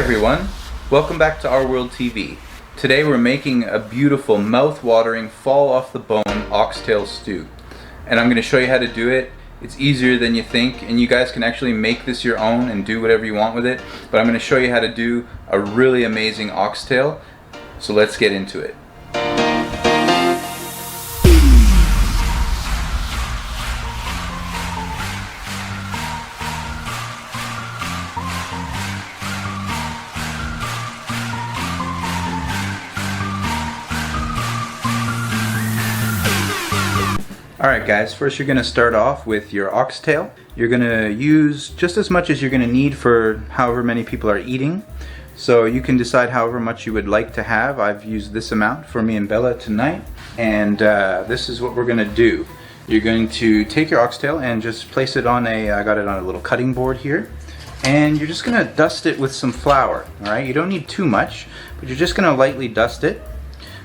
everyone, welcome back to Our World TV. Today we're making a beautiful mouth-watering fall off the bone oxtail stew, and I'm going to show you how to do it. It's easier than you think, and you guys can actually make this your own and do whatever you want with it, but I'm going to show you how to do a really amazing oxtail. So let's get into it. Alright guys, first you're going to start off with your oxtail. You're going to use just as much as you're going to need for however many people are eating. So you can decide however much you would like to have. I've used this amount for me and Bella tonight. And this is what we're going to do. You're going to take your oxtail and just place it on I got it on a little cutting board here. And you're just going to dust it with some flour. Alright, you don't need too much, but you're just going to lightly dust it.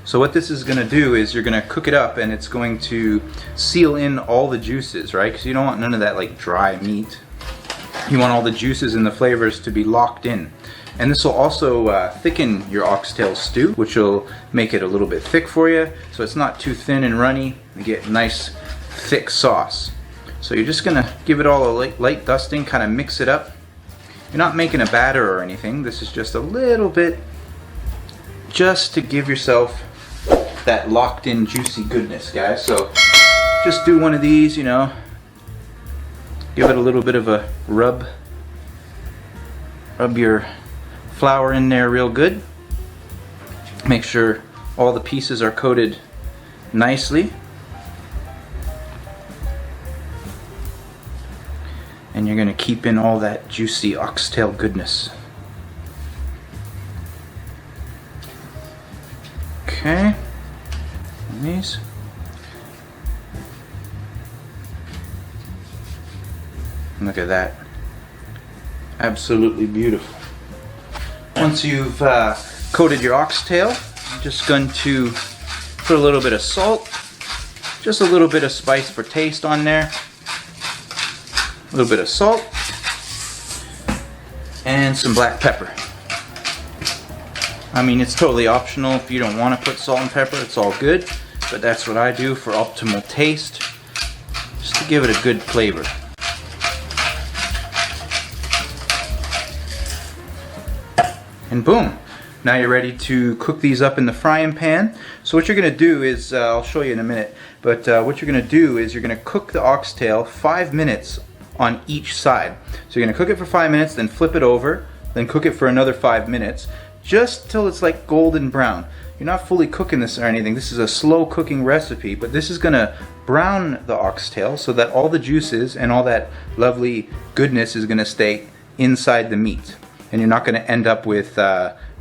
So what this is going to do is you're going to cook it up, and it's going to seal in all the juices, right? Because you don't want none of that like dry meat. You want all the juices and the flavors to be locked in. And this will also thicken your oxtail stew, which will make it a little bit thick for you, so it's not too thin and runny. You get nice thick sauce. So you're just going to give it all a light dusting, kind of mix it up. You're not making a batter or anything. This is just a little bit just to give yourself that locked in juicy goodness, guys. So just do one of these, you know, give it a little bit of a rub your flour in there real good. Make sure all the pieces are coated nicely, and you're going to keep in all that juicy oxtail goodness. Okay, these. Look at that. Absolutely beautiful. Once you've coated your oxtail, I'm just going to put a little bit of salt, just a little bit of spice for taste on there, a little bit of salt, and some black pepper. I mean, it's totally optional. If you don't want to put salt and pepper, it's all good. But that's what I do for optimal taste, just to give it a good flavor. And boom! Now you're ready to cook these up in the frying pan. So what you're going to do is, I'll show you in a minute, but what you're going to do is you're going to cook the oxtail 5 minutes on each side. So you're going to cook it for 5 minutes, then flip it over, then cook it for another 5 minutes. Just till it's like golden brown. You're not fully cooking this or anything. This is a slow cooking recipe, but this is going to brown the oxtail so that all the juices and all that lovely goodness is going to stay inside the meat. And you're not going to end up with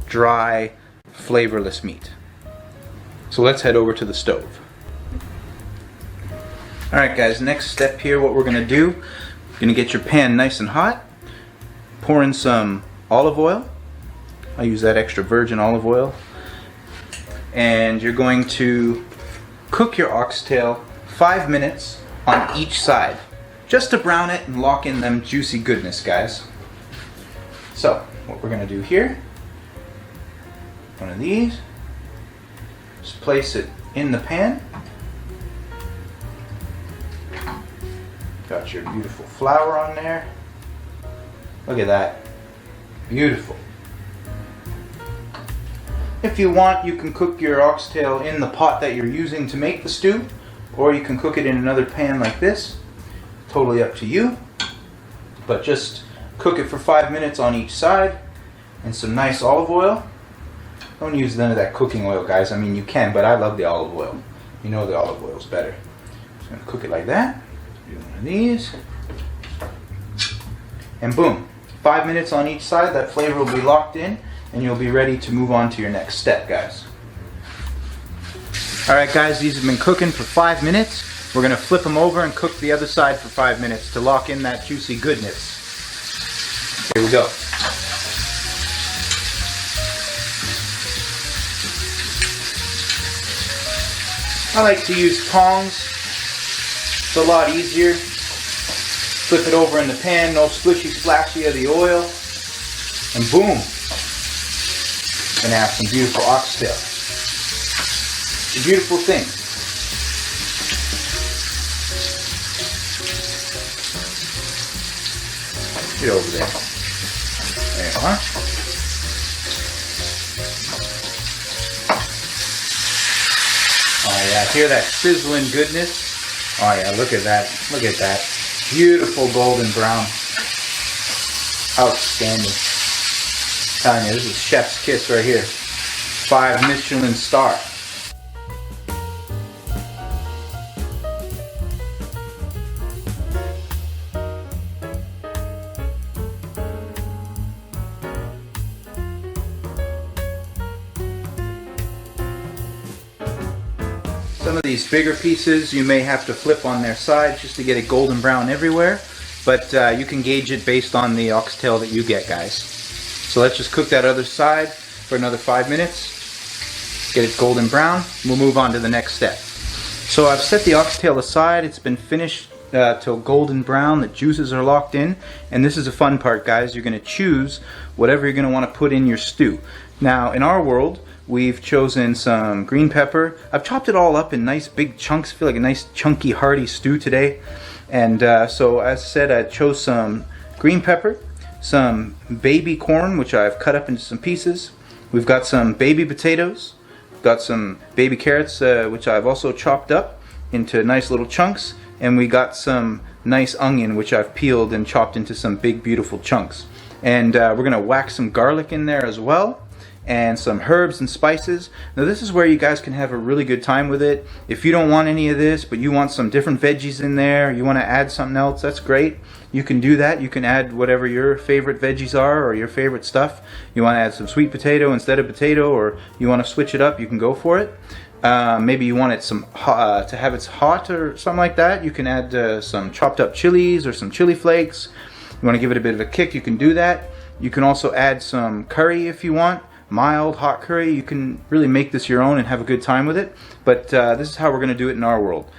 dry, flavorless meat. So let's head over to the stove. Alright guys, next step here, what we're going to do, you're going to get your pan nice and hot, pour in some olive oil. I use that extra virgin olive oil. And you're going to cook your oxtail 5 minutes on each side, just to brown it and lock in them juicy goodness, guys. So, what we're going to do here, one of these, just place it in the pan. Got your beautiful flour on there. Look at that. Beautiful. If you want, you can cook your oxtail in the pot that you're using to make the stew, or you can cook it in another pan like this. Totally up to you. But just cook it for 5 minutes on each side in some nice olive oil. Don't use none of that cooking oil, guys. I mean, you can, but I love the olive oil. You know the olive oil is better. Just gonna cook it like that. Do one of these. And boom. 5 minutes on each side. That flavor will be locked in, and you'll be ready to move on to your next step, guys. Alright guys, these have been cooking for 5 minutes. We're going to flip them over and cook the other side for 5 minutes to lock in that juicy goodness. Here we go. I like to use tongs. It's a lot easier. Flip it over in the pan, no splishy splashy of the oil. And boom, Gonna have some beautiful oxtail. It's a beautiful thing. Get over there. There you are. Oh yeah, hear that sizzling goodness? Oh yeah, look at that. Look at that. Beautiful golden brown. Outstanding. I'm telling you, this is chef's kiss right here. 5 Michelin star. Some of these bigger pieces you may have to flip on their sides just to get it golden brown everywhere, but you can gauge it based on the oxtail that you get, guys. So let's just cook that other side for another 5 minutes, get it golden brown, we'll move on to the next step. So I've set the oxtail aside, it's been finished till golden brown, the juices are locked in, and this is the fun part, guys. You're going to choose whatever you're going to want to put in your stew. Now in our world, we've chosen some green pepper. I've chopped it all up in nice big chunks. I feel like a nice chunky hearty stew today. And so as I said, I chose some green pepper, some baby corn, which I've cut up into some pieces. We've got some baby potatoes, got some baby carrots, which I've also chopped up into nice little chunks. And we got some nice onion, which I've peeled and chopped into some big beautiful chunks. And we're gonna whack some garlic in there as well, and some herbs and spices. Now this is where you guys can have a really good time with it. If you don't want any of this, but you want some different veggies in there, you want to add something else, that's great. You can do that. You can add whatever your favorite veggies are or your favorite stuff. You want to add some sweet potato instead of potato, or you want to switch it up, you can go for it. Maybe you want it to have it hot or something like that. You can add some chopped up chilies or some chili flakes. You want to give it a bit of a kick, you can do that. You can also add some curry if you want. Mild hot curry. You can really make this your own and have a good time with it, but this is how we're going to do it in our world.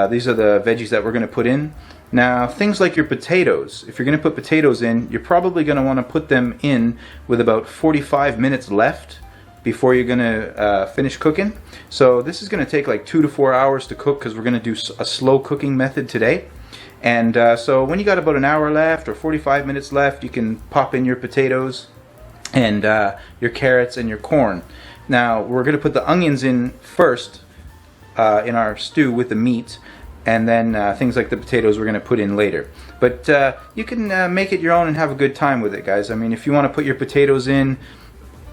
These are the veggies that we're going to put in. Now things like your potatoes, if you're going to put potatoes in, you're probably going to want to put them in with about 45 minutes left before you're going to finish cooking. So this is going to take like 2 to 4 hours to cook, because we're going to do a slow cooking method today. And so when you got about an hour left or 45 minutes left, you can pop in your potatoes and your carrots and your corn. Now we're going to put the onions in first in our stew with the meat, and then things like the potatoes we're going to put in later. But you can make it your own and have a good time with it, guys. I mean, if you want to put your potatoes in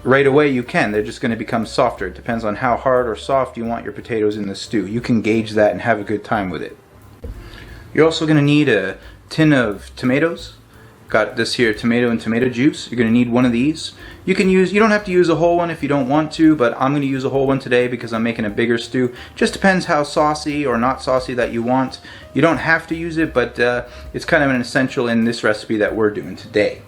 right away, you can. They're just going to become softer. It depends on how hard or soft you want your potatoes in the stew. You can gauge that and have a good time with it. You're also going to need a tin of tomatoes. Got this here tomato and tomato juice. You're going to need one of these. You don't have to use a whole one if you don't want to, but I'm going to use a whole one today because I'm making a bigger stew. Just depends how saucy or not saucy that you want. You don't have to use it, but it's kind of an essential in this recipe that we're doing today.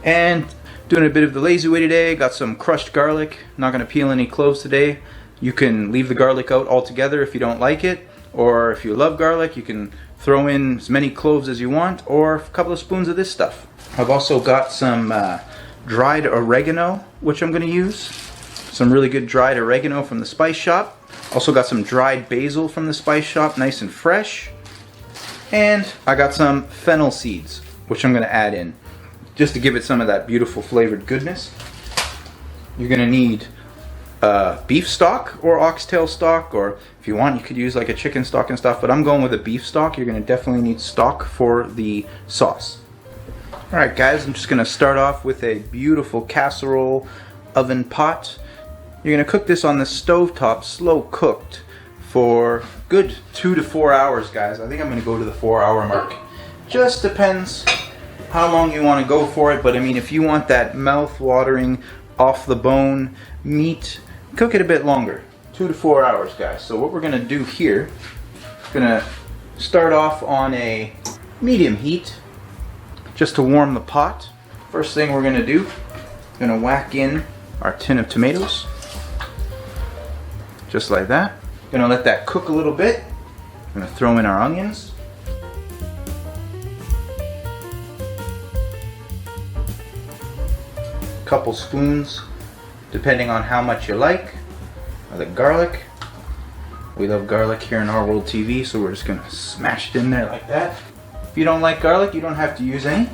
And doing a bit of the lazy way today, got some crushed garlic. Not going to peel any cloves today. You can leave the garlic out altogether if you don't like it, or if you love garlic, you can throw in as many cloves as you want, or a couple of spoons of this stuff. I've also got some dried oregano, which I'm going to use. Some really good dried oregano from the spice shop. Also got some dried basil from the spice shop, nice and fresh. And I got some fennel seeds, which I'm going to add in, just to give it some of that beautiful flavored goodness. You're going to need beef stock or oxtail stock, or if you want you could use like a chicken stock and stuff, but I'm going with a beef stock. You're going to definitely need stock for the sauce. Alright guys, I'm just going to start off with a beautiful casserole oven pot. You're going to cook this on the stovetop, slow cooked, for good 2 to 4 hours, guys. I think I'm going to go to the 4-hour mark. Just depends how long you want to go for it, but I mean, if you want that mouth-watering, off the bone meat, cook it a bit longer. 2 to 4 hours, guys. So what we're going to do here, going to start off on a medium heat just to warm the pot. First thing we're going to do, going to whack in our tin of tomatoes, just like that. Going to let that cook a little bit. Going to throw in our onions. Couple spoons depending on how much you like. The garlic. We love garlic here in Our World TV, so we're just gonna smash it in there like that. If you don't like garlic, you don't have to use any.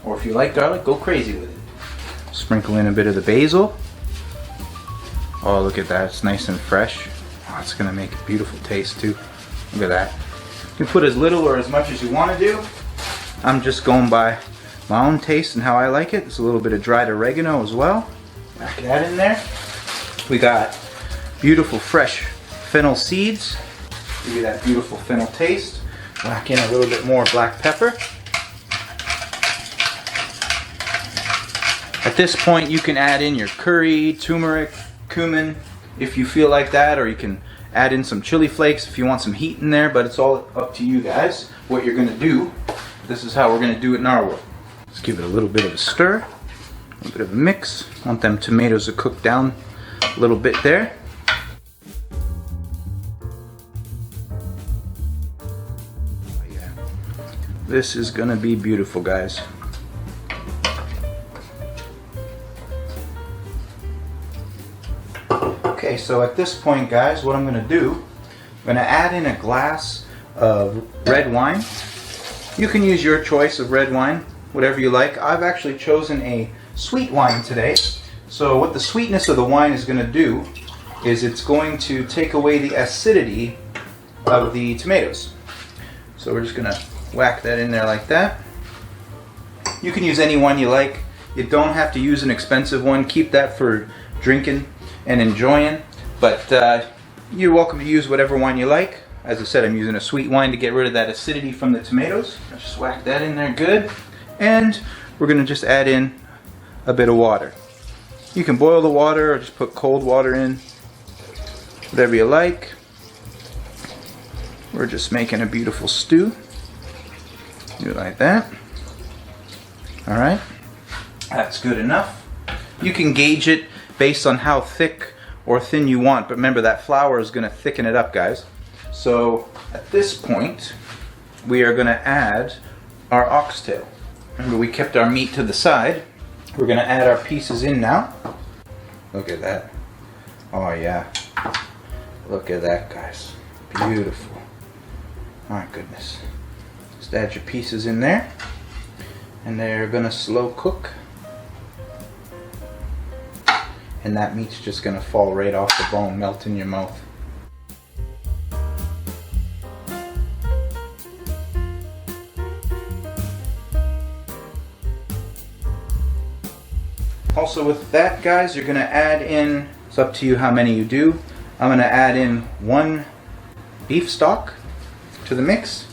Or if you like garlic, go crazy with it. Sprinkle in a bit of the basil. Oh, look at that, it's nice and fresh. Oh, it's gonna make a beautiful taste too. Look at that. You can put as little or as much as you want to do. I'm just going by my own taste and how I like it. It's a little bit of dried oregano as well. Whack that in there. We got beautiful fresh fennel seeds. Give you that beautiful fennel taste. Whack in a little bit more black pepper. At this point you can add in your curry, turmeric, cumin if you feel like that, or you can add in some chili flakes if you want some heat in there, but it's all up to you guys what you're gonna do. This is how we're gonna do it in our world. Let's give it a little bit of a stir, a little bit of a mix. Want them tomatoes to cook down a little bit there. Yeah. This is gonna be beautiful, guys. Okay, so at this point, guys, what I'm gonna do, I'm gonna add in a glass of red wine. You can use your choice of red wine, whatever you like. I've actually chosen a sweet wine today. So what the sweetness of the wine is gonna do is it's going to take away the acidity of the tomatoes. So we're just gonna whack that in there like that. You can use any one you like. You don't have to use an expensive one. Keep that for drinking and enjoying, but you're welcome to use whatever wine you like. As I said, I'm using a sweet wine to get rid of that acidity from the tomatoes. Let's just whack that in there good, and we're gonna just add in a bit of water. You can boil the water or just put cold water in, whatever you like. We're just making a beautiful stew. Do it like that. All right, that's good enough. You can gauge it based on how thick or thin you want, but remember that flour is going to thicken it up, guys. So at this point we are going to add our oxtail. Remember, we kept our meat to the side. We're going to add our pieces in now. Look at that. Oh yeah, look at that, guys. Beautiful. My goodness. Just add your pieces in there, and they're going to slow cook. And that meat's just gonna fall right off the bone, melt in your mouth. Also with that, guys, you're gonna add in, it's up to you how many you do. I'm gonna add in 1 beef stock to the mix.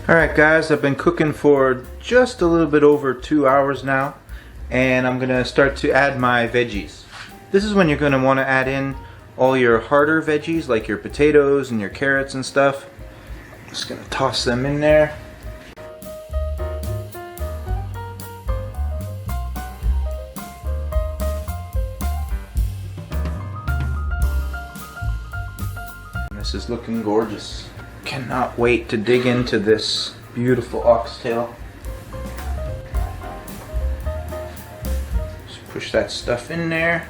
Alright guys, I've been cooking for just a little bit over 2 hours now. And I'm gonna start to add my veggies. This is when you're gonna want to add in all your harder veggies like your potatoes and your carrots and stuff. Just gonna toss them in there. And this is looking gorgeous. Cannot wait to dig into this beautiful oxtail. Push that stuff in there.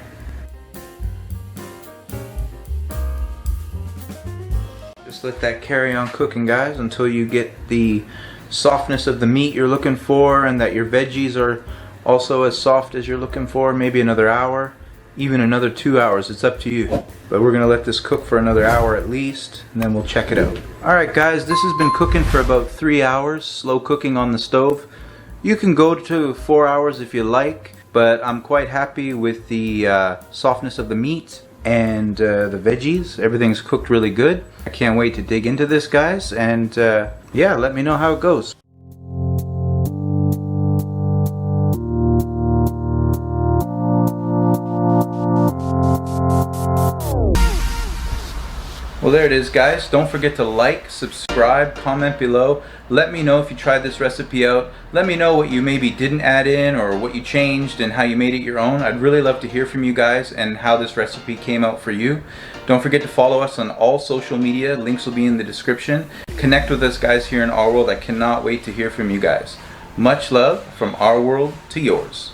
Just let that carry on cooking, guys, until you get the softness of the meat you're looking for, and that your veggies are also as soft as you're looking for. Maybe another hour, even another 2 hours. It's up to you. But we're gonna let this cook for another hour at least, and then we'll check it out. Alright guys, this has been cooking for about 3 hours, slow cooking on the stove. You can go to 4 hours if you like, but I'm quite happy with the softness of the meat and the veggies. Everything's cooked really good. I can't wait to dig into this, guys, and yeah, let me know how it goes. Well, there it is, guys. Don't forget to like, subscribe, comment below. Let me know if you tried this recipe out. Let me know what you maybe didn't add in, or what you changed and how you made it your own. I'd really love to hear from you guys and how this recipe came out for you. Don't forget to follow us on all social media. Links will be in the description. Connect with us, guys, here in Our World. I cannot wait to hear from you guys. Much love from our world to yours.